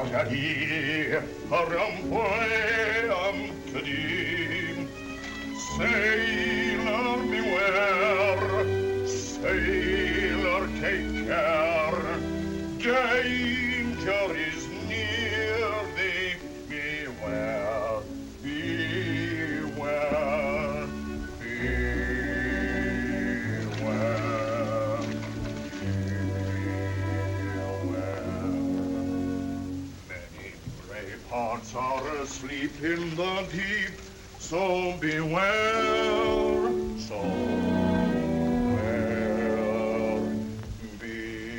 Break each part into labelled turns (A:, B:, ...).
A: Jadi rampoam kadim. Sailor beware, sailor take care. Danger is near thee, beware, beware, beware, beware. Many brave hearts are asleep in the deep, so beware, so beware,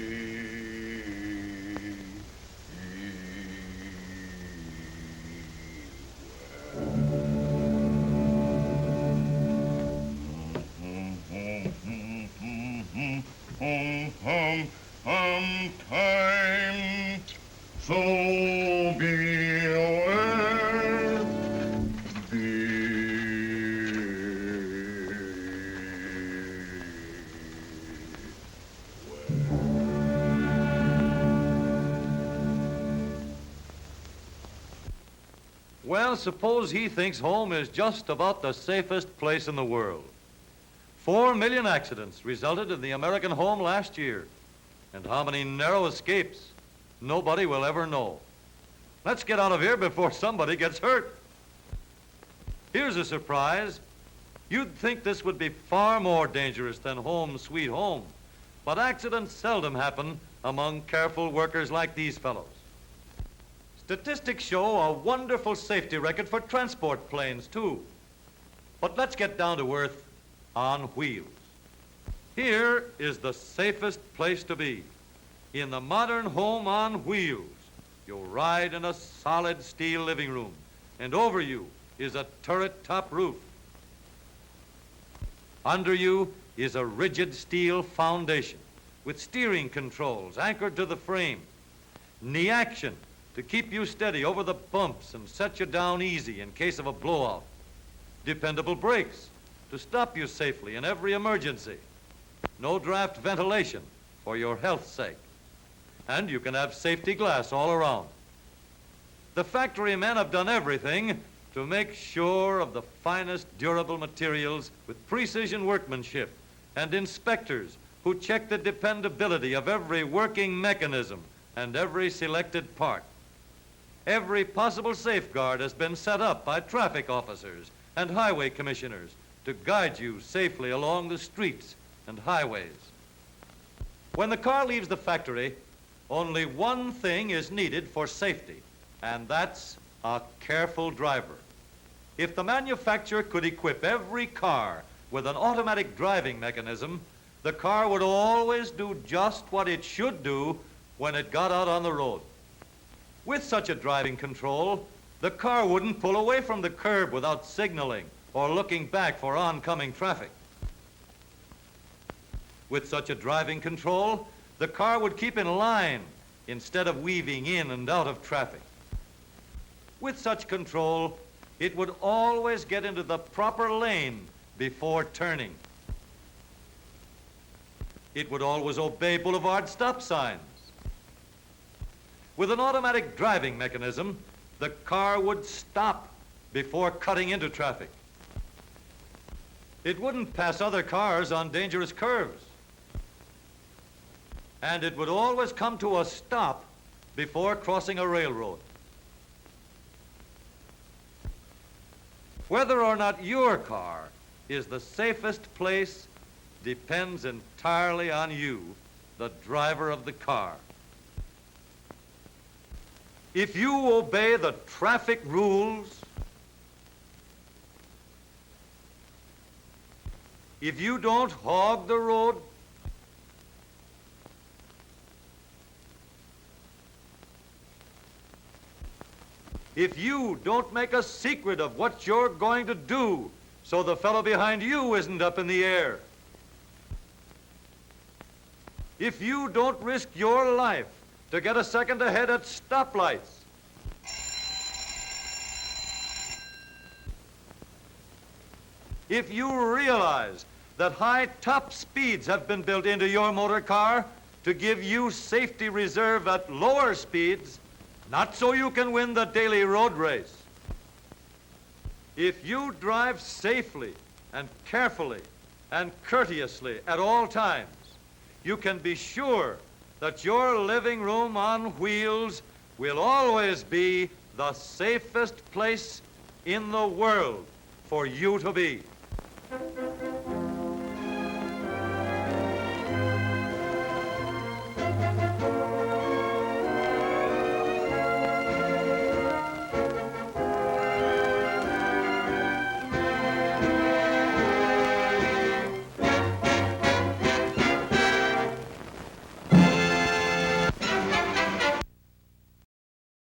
A: time, so beware,
B: Well, suppose he thinks home is just about the safest place in the world. 4 million accidents resulted in the American home last year. And how many narrow escapes, nobody will ever know. Let's get out of here before somebody gets hurt. Here's a surprise. You'd think this would be far more dangerous than home sweet home, but accidents seldom happen among careful workers like these fellows. Statistics show a wonderful safety record for transport planes, too. But let's get down to earth on wheels. Here is the safest place to be. In the modern home on wheels, you'll ride in a solid steel living room, and over you is a turret top roof. Under you is a rigid steel foundation with steering controls anchored to the frame, knee action to keep you steady over the bumps and set you down easy in case of a blowout, dependable brakes to stop you safely in every emergency, no draft ventilation for your health's sake, and you can have safety glass all around. The factory men have done everything to make sure of the finest durable materials with precision workmanship and inspectors who check the dependability of every working mechanism and every selected part. Every possible safeguard has been set up by traffic officers and highway commissioners to guide you safely along the streets and highways. When the car leaves the factory, only one thing is needed for safety, and that's a careful driver. If the manufacturer could equip every car with an automatic driving mechanism, the car would always do just what it should do when it got out on the road. With such a driving control, the car wouldn't pull away from the curb without signaling or looking back for oncoming traffic. With such a driving control, the car would keep in line instead of weaving in and out of traffic. With such control, it would always get into the proper lane before turning. It would always obey boulevard stop signs. With an automatic driving mechanism, the car would stop before cutting into traffic. It wouldn't pass other cars on dangerous curves. And it would always come to a stop before crossing a railroad. Whether or not your car is the safest place depends entirely on you, the driver of the car. If you obey the traffic rules, if you don't hog the road, if you don't make a secret of what you're going to do so the fellow behind you isn't up in the air, if you don't risk your life to get a second ahead at stoplights, if you realize that high top speeds have been built into your motor car to give you safety reserve at lower speeds, not so you can win the daily road race. If you drive safely and carefully and courteously at all times, you can be sure that your living room on wheels will always be the safest place in the world for you to be.